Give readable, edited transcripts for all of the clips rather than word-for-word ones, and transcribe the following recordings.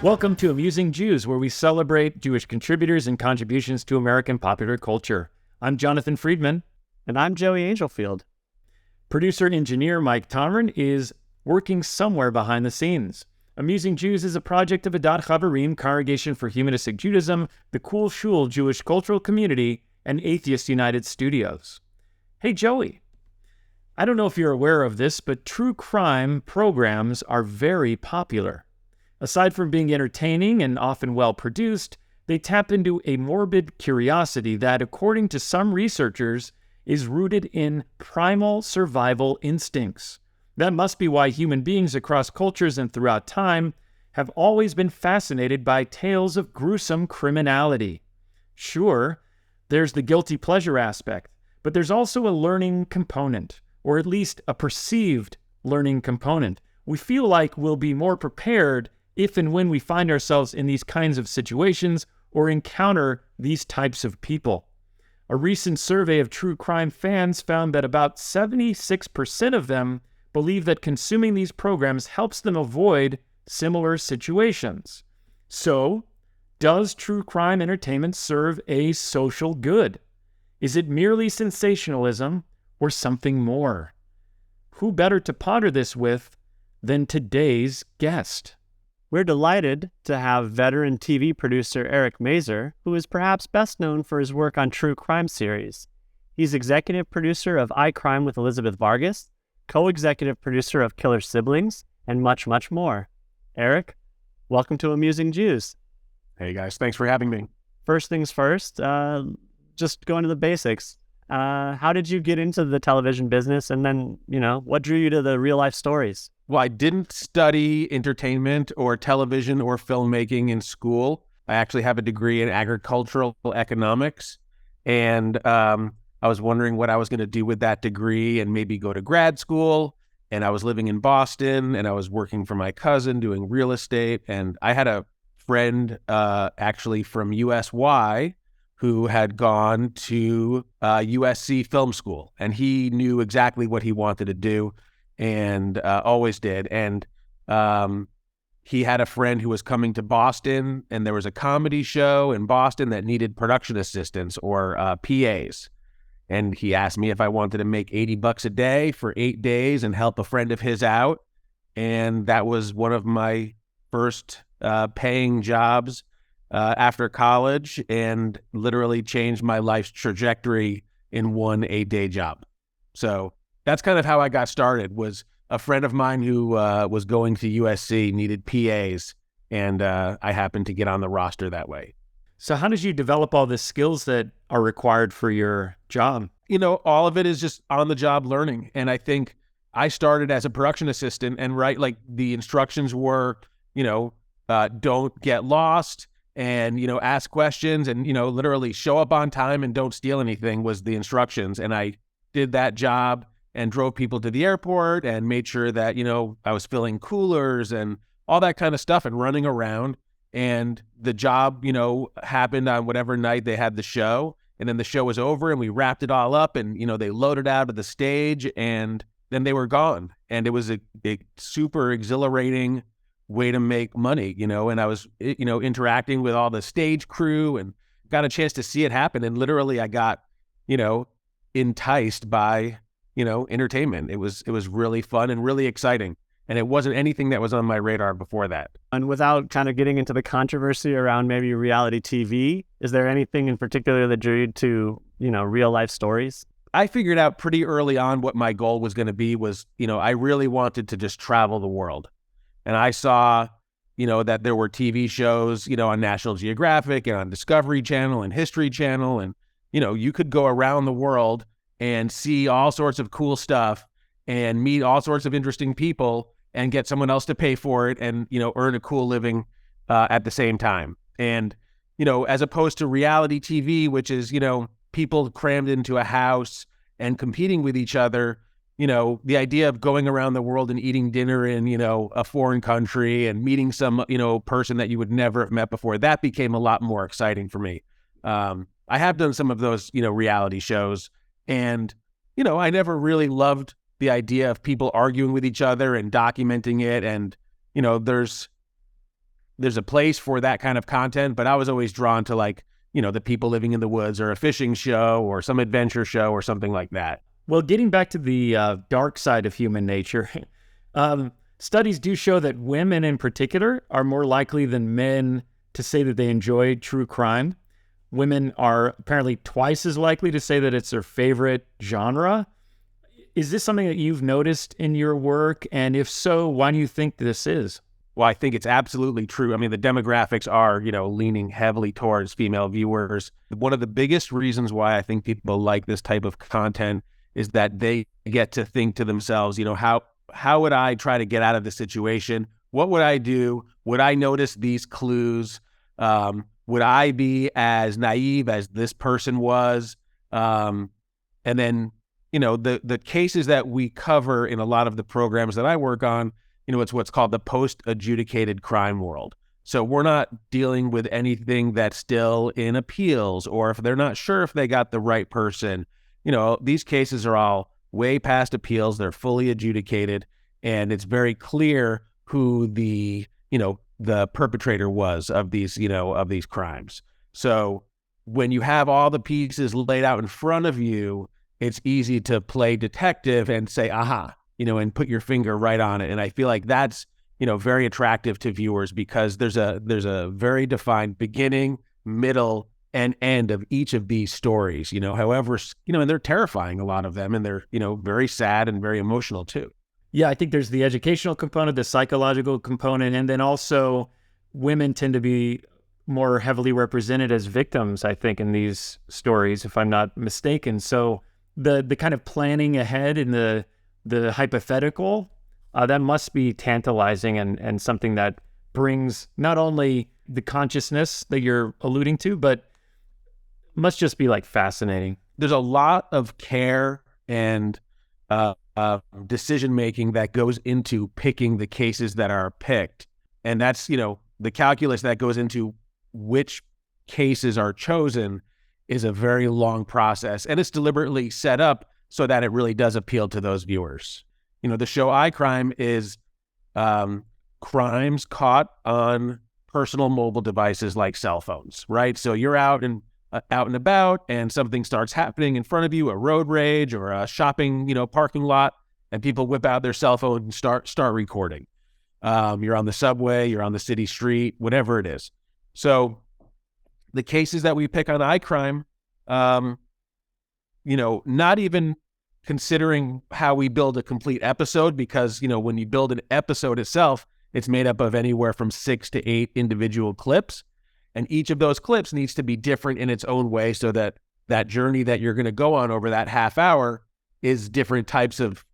Welcome to Amusing Jews, where we celebrate Jewish contributors and contributions to American popular culture. I'm Jonathan Friedmann. And I'm Joey Angelfield. Producer-engineer Mike Tomren is working somewhere behind the scenes. Amusing Jews is a project of Adat Chaverim, Congregation for Humanistic Judaism, the Cool Shul Jewish Cultural Community, and Atheists United Studios. Hey, Joey. I don't know if you're aware of this, but true crime programs are very popular. Aside from being entertaining and often well-produced, they tap into a morbid curiosity that, according to some researchers, is rooted in primal survival instincts. That must be why human beings across cultures and throughout time have always been fascinated by tales of gruesome criminality. Sure, there's the guilty pleasure aspect, but there's also a learning component, or at least a perceived learning component. We feel like we'll be more prepared if and when we find ourselves in these kinds of situations or encounter these types of people. A recent survey of true crime fans found that about 76% of them believe that consuming these programs helps them avoid similar situations. So, does true crime entertainment serve a social good? Is it merely sensationalism or something more? Who better to ponder this with than today's guest? We're delighted to have veteran TV producer Eric Mazer, who is perhaps best known for his work on true crime series. He's executive producer of iCrime with Elizabeth Vargas, co-executive producer of Killer Siblings, and much, much more. Eric, welcome to Amusing Jews. Hey guys, thanks for having me. First things first, just going to the basics. How did you get into the television business, and then, what drew you to the real-life stories? Well, I didn't study entertainment or television or filmmaking in school. I actually have a degree in agricultural economics, and I was wondering what I was going to do with that degree and maybe go to grad school. And I was living in Boston, and I was working for my cousin doing real estate. And I had a friend actually from USY who had gone to USC film school, and he knew exactly what he wanted to do and always did. And he had a friend who was coming to Boston, and there was a comedy show in Boston that needed production assistants or PAs. And he asked me if I wanted to make $80 a day for 8 days and help a friend of his out. And that was one of my first paying jobs after college, and literally changed my life's trajectory in one 8-day job. So that's kind of how I got started. Was a friend of mine who was going to USC needed PAs, and I happened to get on the roster that way. So how did you develop all the skills that are required for your job? All of it is just on-the-job learning. And I think I started as a production assistant, and the instructions were, don't get lost, and, ask questions, and, literally show up on time and don't steal anything was the instructions. And I did that job and drove people to the airport and made sure that, I was filling coolers and all that kind of stuff and running around. And the job, happened on whatever night they had the show. And then the show was over and we wrapped it all up, and, they loaded out of the stage, and then they were gone. And it was a super exhilarating way to make money, and I was, interacting with all the stage crew and got a chance to see it happen. And literally I got, enticed by, entertainment. It was really fun and really exciting. And it wasn't anything that was on my radar before that. And without kind of getting into the controversy around maybe reality TV, is there anything in particular that drew you to, real life stories? I figured out pretty early on what my goal was going to be was, I really wanted to just travel the world. And I saw, that there were TV shows, on National Geographic and on Discovery Channel and History Channel. And, you could go around the world and see all sorts of cool stuff and meet all sorts of interesting people and get someone else to pay for it and, earn a cool living at the same time. And, as opposed to reality TV, which is, people crammed into a house and competing with each other, the idea of going around the world and eating dinner in, a foreign country and meeting some, person that you would never have met before, that became a lot more exciting for me. I have done some of those, reality shows, and, I never really loved the idea of people arguing with each other and documenting it. And, there's there's a place for that kind of content, but I was always drawn to like, the people living in the woods or a fishing show or some adventure show or something like that. Well, getting back to the dark side of human nature, studies do show that women in particular are more likely than men to say that they enjoy true crime. Women are apparently twice as likely to say that it's their favorite genre. Is this something that you've noticed in your work? And if so, why do you think this is? Well, I think it's absolutely true. I mean, the demographics are, leaning heavily towards female viewers. One of the biggest reasons why I think people like this type of content is that they get to think to themselves, how would I try to get out of this situation? What would I do? Would I notice these clues? Would I be as naive as this person was? And then, the cases that we cover in a lot of the programs that I work on, it's what's called the post-adjudicated crime world. So we're not dealing with anything that's still in appeals, or if they're not sure if they got the right person. These cases are all way past appeals. They're fully adjudicated, and it's very clear who the perpetrator was of these, of these crimes. So when you have all the pieces laid out in front of you, it's easy to play detective and say, aha, and put your finger right on it. And I feel like that's, very attractive to viewers because there's a very defined beginning, middle, and end of each of these stories, however, and they're terrifying, a lot of them, and they're, very sad and very emotional too. Yeah, I think there's the educational component, the psychological component, and then also women tend to be more heavily represented as victims, I think, in these stories, if I'm not mistaken. So the kind of planning ahead in the hypothetical, that must be tantalizing and something that brings not only the consciousness that you're alluding to, but must just be like fascinating. There's a lot of care and decision-making that goes into picking the cases that are picked. And that's, the calculus that goes into which cases are chosen is a very long process. And it's deliberately set up so that it really does appeal to those viewers. The show iCrime is crimes caught on personal mobile devices like cell phones, right? So you're out and about and something starts happening in front of you, a road rage or a shopping, parking lot, and people whip out their cell phone and start recording. You're on the subway, you're on the city street, whatever it is. So the cases that we pick on iCrime, not even considering how we build a complete episode, because, when you build an episode itself, it's made up of anywhere from 6 to 8 individual clips. And each of those clips needs to be different in its own way so that that journey that you're going to go on over that half hour is different types of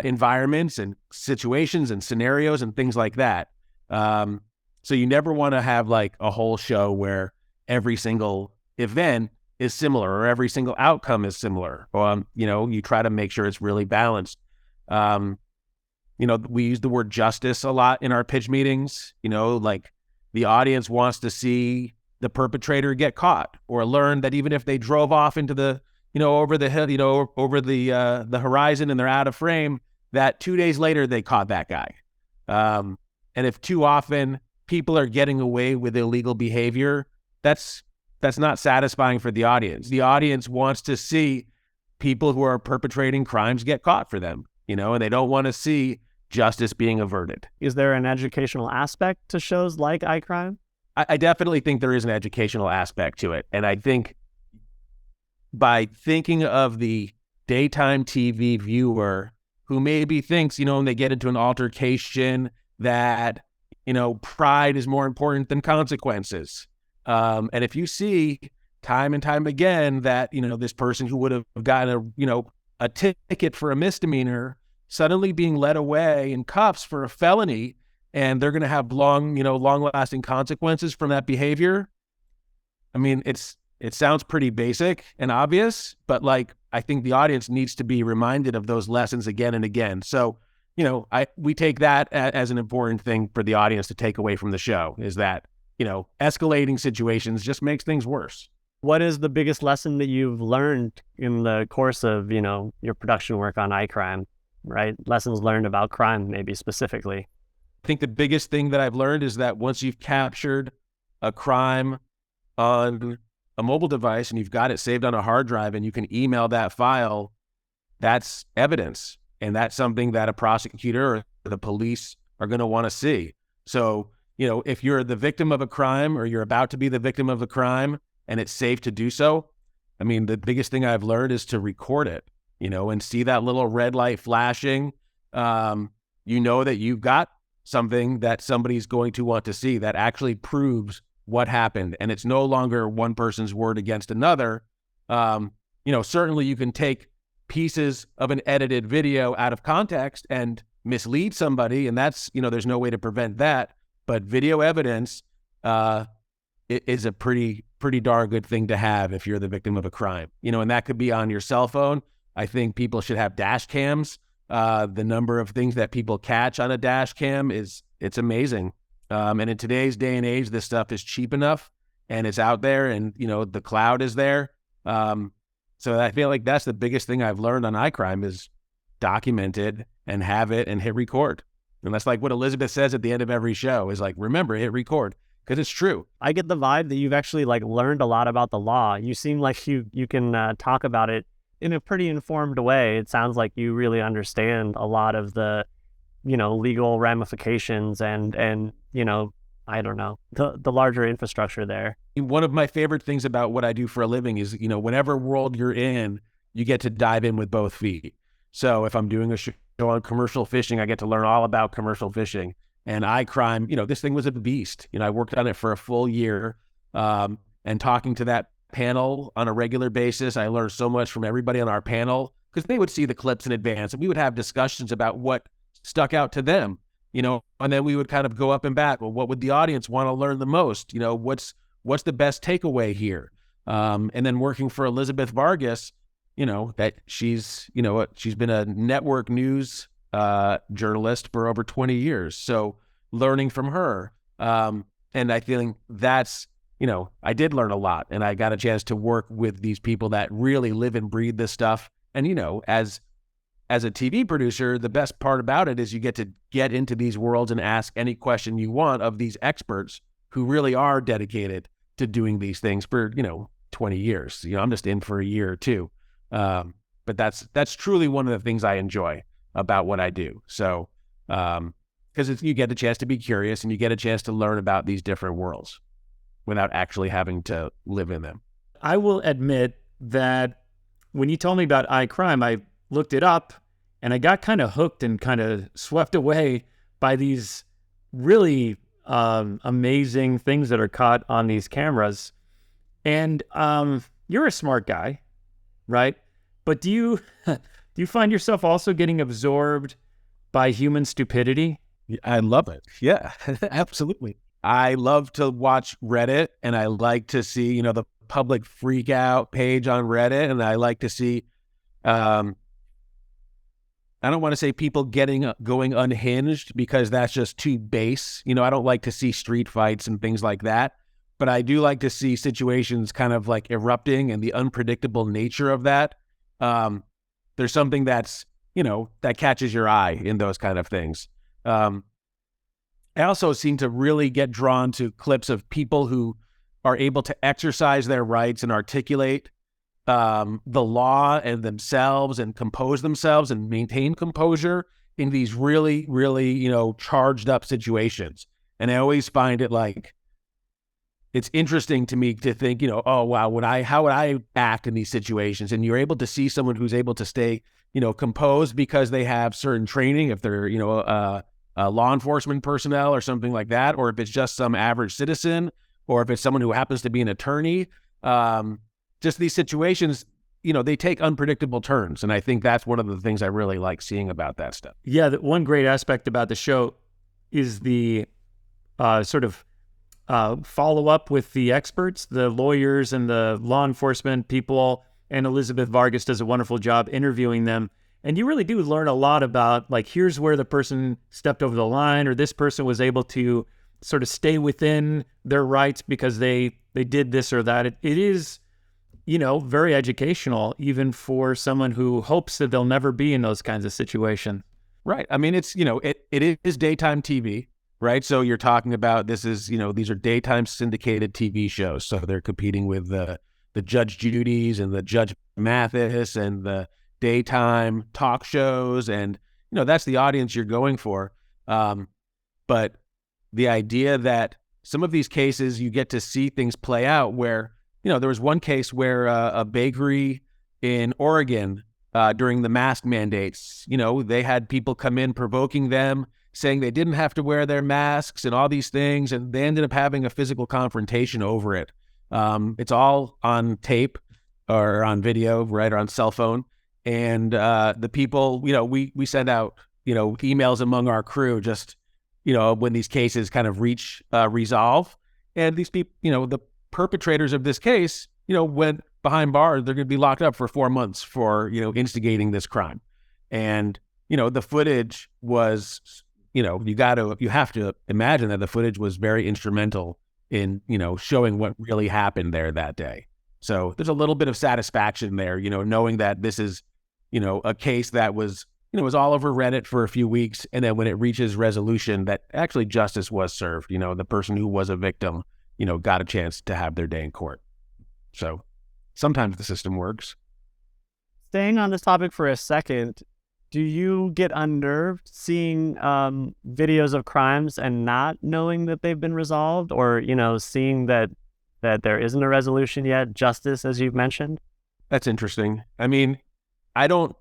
environments and situations and scenarios and things like that. So you never want to have like a whole show where every single event is similar or every single outcome is similar. You try to make sure it's really balanced. We use the word justice a lot in our pitch meetings, like the audience wants to see the perpetrator get caught or learn that even if they drove off into the, over the hill, over the horizon and they're out of frame, that 2 days later they caught that guy. And if too often people are getting away with illegal behavior, that's not satisfying for the audience. The audience wants to see people who are perpetrating crimes get caught for them, and they don't want to see justice being averted. Is there an educational aspect to shows like iCrime? I definitely think there is an educational aspect to it. And I think by thinking of the daytime TV viewer who maybe thinks, when they get into an altercation that, pride is more important than consequences. And if you see time and time again that, this person who would have gotten a ticket for a misdemeanor suddenly being led away in cuffs for a felony, and they're going to have long-lasting consequences from that behavior. I mean, it sounds pretty basic and obvious, but I think the audience needs to be reminded of those lessons again and again. So, we take that as an important thing for the audience to take away from the show, is that, escalating situations just makes things worse. What is the biggest lesson that you've learned in the course of, your production work on iCrime, right? Lessons learned about crime, maybe specifically. think the biggest thing that I've learned is that once you've captured a crime on a mobile device and you've got it saved on a hard drive and you can email that file, that's evidence. And that's something that a prosecutor or the police are going to want to see. So, if you're the victim of a crime or you're about to be the victim of a crime and it's safe to do so, I mean, the biggest thing I've learned is to record it, and see that little red light flashing. That you've got something that somebody's going to want to see that actually proves what happened. And it's no longer one person's word against another. Certainly you can take pieces of an edited video out of context and mislead somebody. And that's, there's no way to prevent that. But video evidence is a pretty darn good thing to have if you're the victim of a crime, and that could be on your cell phone. I think people should have dash cams. The number of things that people catch on a dash cam it's amazing. And in today's day and age, this stuff is cheap enough and it's out there and, the cloud is there. So I feel like that's the biggest thing I've learned on iCrime is document it and have it and hit record. And that's like what Elizabeth says at the end of every show is like, remember, hit record, because it's true. I get the vibe that you've actually learned a lot about the law. You seem like you can talk about it in a pretty informed way. It sounds like you really understand a lot of the, legal ramifications and I don't know, the larger infrastructure there. One of my favorite things about what I do for a living is, whatever world you're in, you get to dive in with both feet. So if I'm doing a show on commercial fishing, I get to learn all about commercial fishing. And iCrime, this thing was a beast. I worked on it for a full year, and talking to that panel on a regular basis, I learned so much from everybody on our panel because they would see the clips in advance and we would have discussions about what stuck out to them, and then we would kind of go up and back. Well, what would the audience want to learn the most? What's the best takeaway here? And then working for Elizabeth Vargas, that she's been a network news journalist for over 20 years. So learning from her. And I think that's, I did learn a lot and I got a chance to work with these people that really live and breathe this stuff. And, as a TV producer, the best part about it is you get to get into these worlds and ask any question you want of these experts who really are dedicated to doing these things for, 20 years. I'm just in for a year or two. But that's truly one of the things I enjoy about what I do. So, because you get a chance to be curious and you get a chance to learn about these different worlds without actually having to live in them. I will admit that when you told me about iCrime, I looked it up and I got kind of hooked and kind of swept away by these really amazing things that are caught on these cameras. And you're a smart guy, right? But do you find yourself also getting absorbed by human stupidity? I love it. Yeah, absolutely. I love to watch Reddit and I like to see, the public freak out page on Reddit. And I like to see, I don't want to say people going unhinged because that's just too base. I don't like to see street fights and things like that. But I do like to see situations kind of like erupting and the unpredictable nature of that. There's something that's, that catches your eye in those kind of things. I also seem to really get drawn to clips of people who are able to exercise their rights and articulate the law and themselves and compose themselves and maintain composure in these really, really, charged up situations. And I always find it it's interesting to me to think, oh, wow, how would I act in these situations? And you're able to see someone who's able to stay, composed because they have certain training, if they're, law enforcement personnel or something like that, or if it's just some average citizen, or if it's someone who happens to be an attorney. Just these situations, they take unpredictable turns. And I think that's one of the things I really like seeing about that stuff. Yeah, one great aspect about the show is the sort of follow up with the experts, the lawyers and the law enforcement people, and Elizabeth Vargas does a wonderful job interviewing them. And you really do learn a lot about, here's where the person stepped over the line, or this person was able to sort of stay within their rights because they did this or that. It is, very educational, even for someone who hopes that they'll never be in those kinds of situations. Right. I mean, it's, it is daytime TV, right? So you're talking about this is, these are daytime syndicated TV shows. So they're competing with the Judge Judy's and the Judge Mathis and the daytime talk shows. And, that's the audience you're going for. But the idea that some of these cases, you get to see things play out where, there was one case where a bakery in Oregon, during the mask mandates, they had people come in provoking them, saying they didn't have to wear their masks and all these things, and they ended up having a physical confrontation over it. It's all on tape or on video, right, or on cell phone. And the people, we send out, emails among our crew just, when these cases kind of reach resolve. And these people, the perpetrators of this case, went behind bars. They're going to be locked up for 4 months for, instigating this crime. And, the footage was, you have to imagine that the footage was very instrumental in, showing what really happened there that day. So there's a little bit of satisfaction there, knowing that this is, a case that was, was all over Reddit for a few weeks. And then when it reaches resolution, that actually justice was served, the person who was a victim, got a chance to have their day in court. So sometimes the system works. Staying on this topic for a second, do you get unnerved seeing videos of crimes and not knowing that they've been resolved, or, seeing that there isn't a resolution yet, justice, as you've mentioned? That's interesting. I mean, I don't...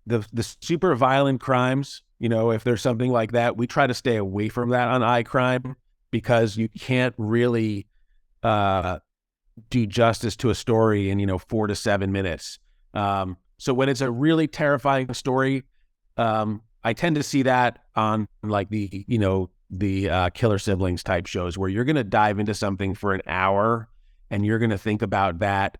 The super violent crimes, if there's something like that, we try to stay away from that on iCrime, because you can't really do justice to a story in 4 to 7 minutes. So when it's a really terrifying story, I tend to see that on like the Killer Siblings type shows, where you're going to dive into something for an hour and you're going to think about that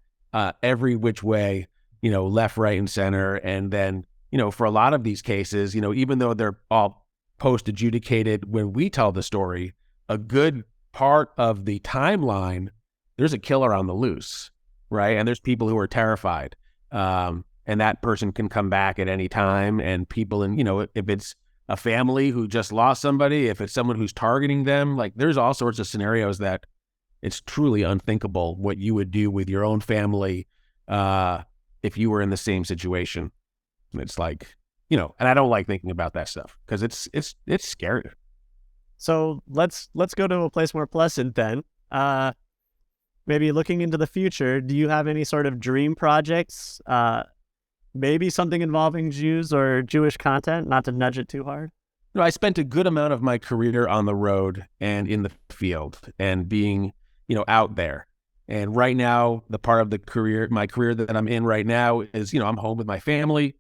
every which way, left, right, and center. And then, for a lot of these cases, even though they're all post-adjudicated when we tell the story, a good part of the timeline, there's a killer on the loose, right? And there's people who are terrified. And that person can come back at any time. And people, if it's a family who just lost somebody, if it's someone who's targeting them, like there's all sorts of scenarios that it's truly unthinkable what you would do with your own family if you were in the same situation. And it's like, and I don't like thinking about that stuff because it's scary. So let's go to a place more pleasant then. Maybe looking into the future, do you have any sort of dream projects? Maybe something involving Jews or Jewish content, not to nudge it too hard? I spent a good amount of my career on the road and in the field and being, out there. And right now, the part of my career that I'm in right now is, I'm home with my family.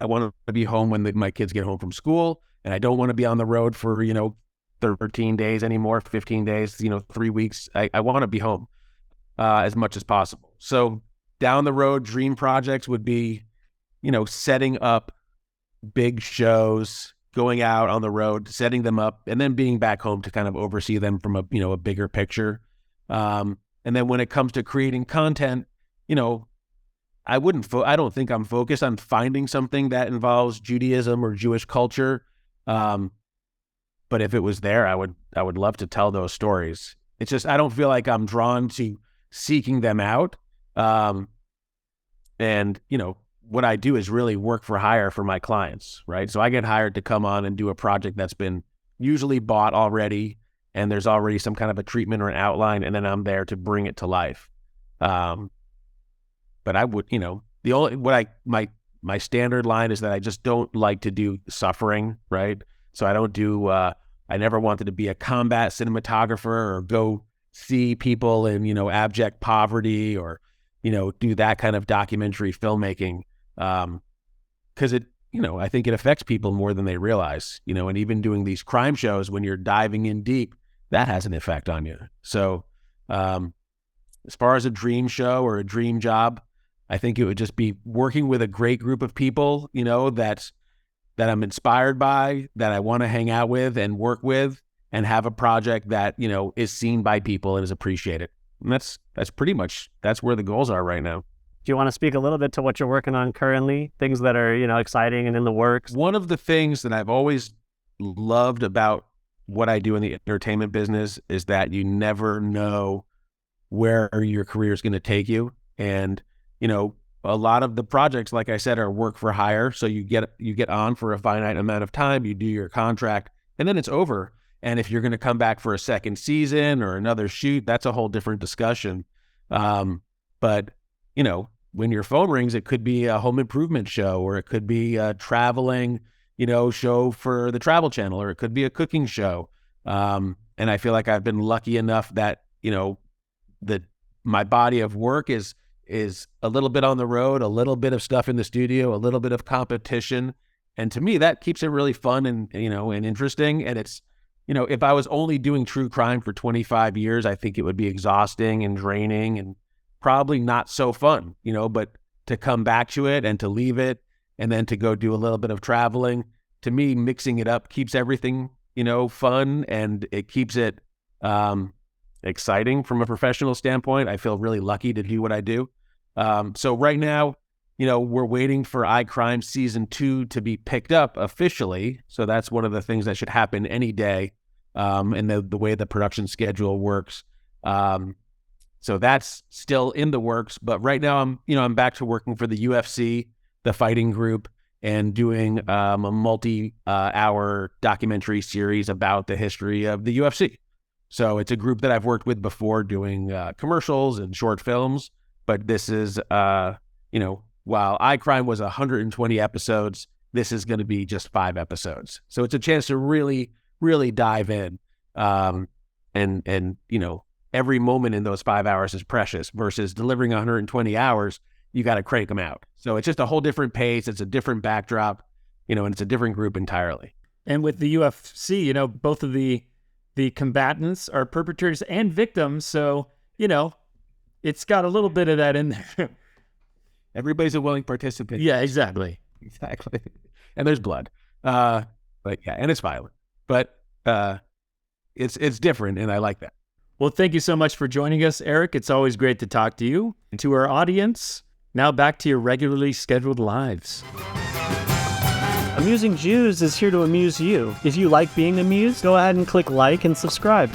I want to be home when my kids get home from school, and I don't want to be on the road for, 13 days anymore, 15 days, 3 weeks. I want to be home as much as possible. So down the road, dream projects would be, setting up big shows, going out on the road, setting them up, and then being back home to kind of oversee them from a bigger picture. And then when it comes to creating content, I don't think I'm focused on finding something that involves Judaism or Jewish culture. But if it was there, I would love to tell those stories. It's just, I don't feel like I'm drawn to seeking them out. And, what I do is really work for hire for my clients, right? So I get hired to come on and do a project that's been usually bought already, and there's already some kind of a treatment or an outline, and then I'm there to bring it to life. But I would, my standard line is that I just don't like to do suffering, right? So I don't do, I never wanted to be a combat cinematographer or go see people in, abject poverty or, do that kind of documentary filmmaking. Cause it, I think it affects people more than they realize, and even doing these crime shows, when you're diving in deep, that has an effect on you. So, as far as a dream show or a dream job, I think it would just be working with a great group of people, that I'm inspired by, that I want to hang out with and work with, and have a project that, is seen by people and is appreciated. And that's pretty much, that's where the goals are right now. Do you want to speak a little bit to what you're working on currently, things that are, exciting and in the works? One of the things that I've always loved about what I do in the entertainment business is that you never know where your career is going to take you. And, a lot of the projects, like I said, are work for hire. So you get on for a finite amount of time, you do your contract, and then it's over. And if you're going to come back for a second season or another shoot, that's a whole different discussion. But, when your phone rings, it could be a home improvement show, or it could be a traveling, show for the Travel Channel, or it could be a cooking show. And I feel like I've been lucky enough that, that my body of work is a little bit on the road, a little bit of stuff in the studio, a little bit of competition. And to me, that keeps it really fun and, and interesting. And it's, if I was only doing true crime for 25 years, I think it would be exhausting and draining and probably not so fun, but to come back to it and to leave it and then to go do a little bit of traveling, to me, mixing it up keeps everything, fun, and it keeps it exciting from a professional standpoint. I feel really lucky to do what I do. So right now, we're waiting for iCrime season 2 to be picked up officially. So that's one of the things that should happen any day. And the way the production schedule works. So that's still in the works, but right now I'm back to working for the UFC, the fighting group, and doing a multi-hour documentary series about the history of the UFC. So it's a group that I've worked with before doing commercials and short films, but this is, while iCrime was 120 episodes, this is going to be just 5 episodes. So it's a chance to really, really dive in. And every moment in those 5 hours is precious versus delivering 120 hours. You got to crank them out. So it's just a whole different pace. It's a different backdrop, and it's a different group entirely. And with the UFC, both of the combatants are perpetrators and victims. So, it's got a little bit of that in there. Everybody's a willing participant. Yeah, exactly. Exactly. And there's blood. But yeah, and it's violent. But it's different, and I like that. Well, thank you so much for joining us, Eric. It's always great to talk to you. And to our audience, now back to your regularly scheduled lives. Amusing Jews is here to amuse you. If you like being amused, go ahead and click like and subscribe.